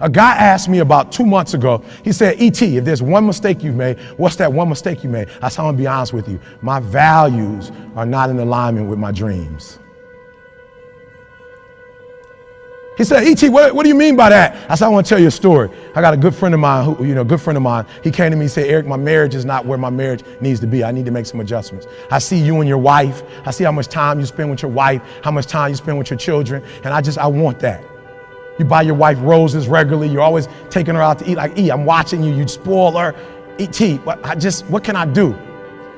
A guy asked me about 2 months ago, he said, E.T., if there's one mistake you've made, what's that one mistake you made? I said, I'm gonna be honest with you. My values are not in alignment with my dreams. He said, E.T., what do you mean by that? I said, I want to tell you a story. I got a good friend of mine, he came to me and said, Eric, my marriage is not where my marriage needs to be. I need to make some adjustments. I see you and your wife. I see how much time you spend with your wife, how much time you spend with your children, and I want that. You buy your wife roses regularly. You're always taking her out to eat. Like, I'm watching you. You spoil her. E.T., what can I do?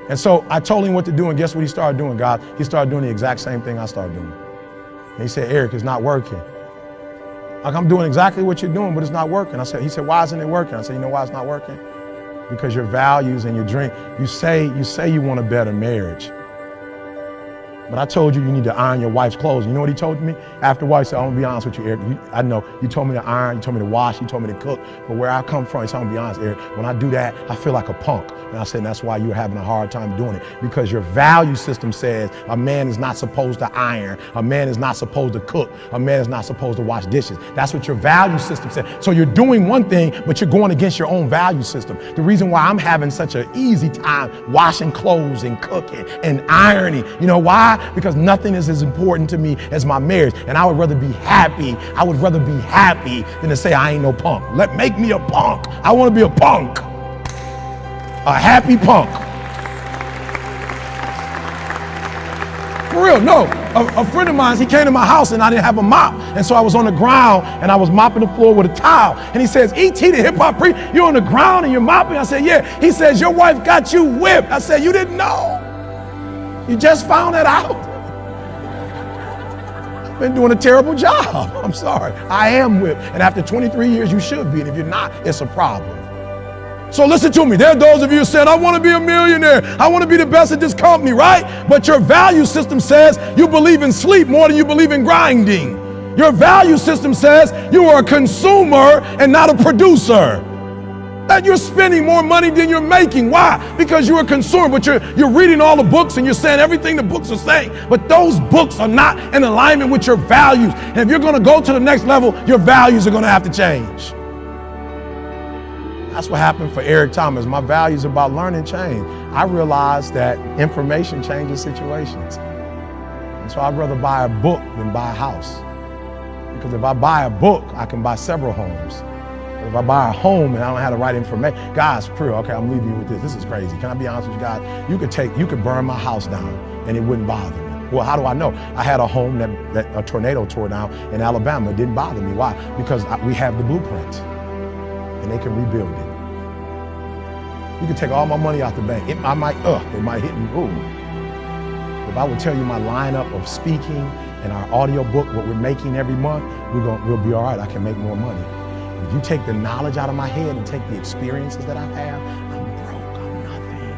And so I told him what to do, and guess what he started doing, God? He started doing the exact same thing I started doing. And he said, Eric, it's not working. Like, I'm doing exactly what you're doing, but it's not working. He said, why isn't it working? I said, you know why it's not working? Because your values and your dream, you say you want a better marriage. But I told you need to iron your wife's clothes. You know what he told me? After a while, he said, I'm gonna be honest with you, Eric. I know you told me to iron, you told me to wash, you told me to cook, but where I come from, he said, I'm gonna be honest, Eric, when I do that, I feel like a punk. And I said, that's why you're having a hard time doing it, because your value system says a man is not supposed to iron, a man is not supposed to cook, a man is not supposed to wash dishes. That's what your value system says. So you're doing one thing, but you're going against your own value system. The reason why I'm having such an easy time washing clothes and cooking and ironing, you know why? Because nothing is as important to me as my marriage. And I would rather be happy. I would rather be happy than to say I ain't no punk. Make me a punk. I want to be a punk. A happy punk. For real, no. A friend of mine, he came to my house and I didn't have a mop. And so I was on the ground and I was mopping the floor with a towel. And he says, E.T., the hip hop priest, you're on the ground and you're mopping? I said, yeah. He says, your wife got you whipped. I said, you didn't know? You just found that out? Been doing a terrible job. I'm sorry. I am whipped. And after 23 years, you should be. And if you're not, it's a problem. So listen to me. There are those of you who said, I want to be a millionaire. I want to be the best at this company, right? But your value system says you believe in sleep more than you believe in grinding. Your value system says you are a consumer and not a producer. That you're spending more money than you're making. Why? Because you're a consumer, but you're reading all the books and you're saying everything the books are saying, but those books are not in alignment with your values. And if you're going to go to the next level, your values are going to have to change. That's what happened for Eric Thomas. My values about learning changed. I realized that information changes situations. And so I'd rather buy a book than buy a house. Because if I buy a book, I can buy several homes. If I buy a home and I don't have the right information, guys, okay, I'm leaving you with this. This is crazy. Can I be honest with you guys? You could burn my house down and it wouldn't bother me. Well, how do I know? I had a home that a tornado tore down in Alabama. It didn't bother me. Why? Because we have the blueprint and they can rebuild it. You can take all my money out the bank. It might hit me. Ooh. If I would tell you my lineup of speaking and our audio book, what we're making every month, we'll be all right. I can make more money. If you take the knowledge out of my head and take the experiences that I have, I'm broke, I'm nothing.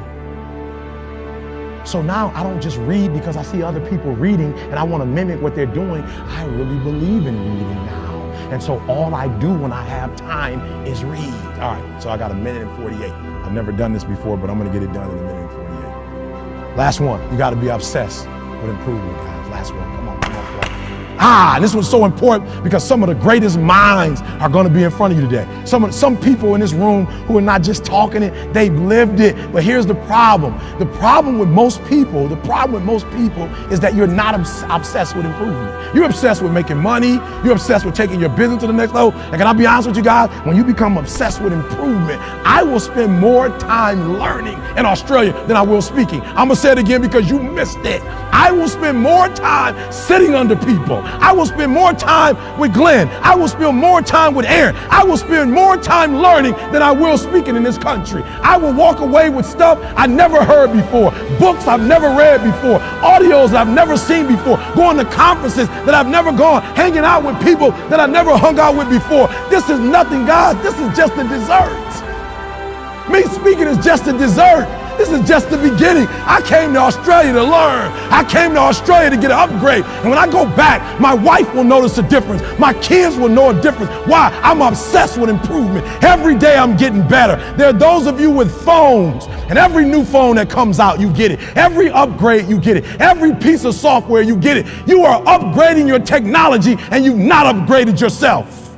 So now I don't just read because I see other people reading and I want to mimic what they're doing. I really believe in reading now. And so all I do when I have time is read. All right, so I got 1:48. I've never done this before, but I'm gonna get it done in 1:48. Last one, you gotta be obsessed with improvement, guys. Last one, come on. This was so important because some of the greatest minds are going to be in front of you today. Some people in this room who are not just talking it, they've lived it. But here's the problem. The problem with most people is that you're not obsessed with improvement. You're obsessed with making money. You're obsessed with taking your business to the next level. And can I be honest with you guys? When you become obsessed with improvement, I will spend more time learning in Australia than I will speaking. I'm going to say it again because you missed it. I will spend more time sitting under people. I will spend more time with Glenn. I will spend more time with Aaron. I will spend more time learning than I will speaking in this country. I will walk away with stuff I never heard before, books I've never read before, audios I've never seen before, going to conferences that I've never gone, hanging out with people that I've never hung out with before. This is nothing, guys. This is just a dessert. Me speaking is just a dessert. This is just the beginning. I came to Australia to learn. I came to Australia to get an upgrade. And when I go back, my wife will notice a difference. My kids will know a difference. Why? I'm obsessed with improvement. Every day I'm getting better. There are those of you with phones, and every new phone that comes out, you get it. Every upgrade, you get it. Every piece of software, you get it. You are upgrading your technology, and you've not upgraded yourself.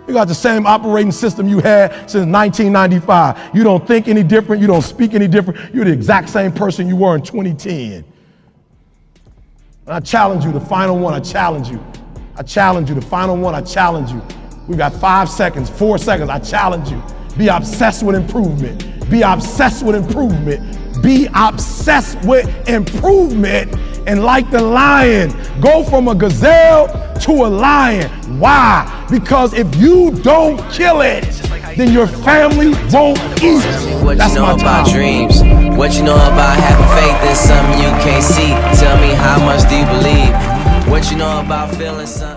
You got the same operating system you had since 1995. You don't think any different. You don't speak any different. You're the exact same person you were in 2010. And I challenge you, the final one, I challenge you. I challenge you, the final one, I challenge you. We got 5 seconds, 4 seconds, I challenge you. Be obsessed with improvement. Be obsessed with improvement. Be obsessed with improvement. And like the lion, go from a gazelle to a lion. Why? Because if you don't kill it, then your family won't eat. What you know about dreams? What you know about having faith in something you can't see? Tell me, how much do you believe? What you know about feeling something?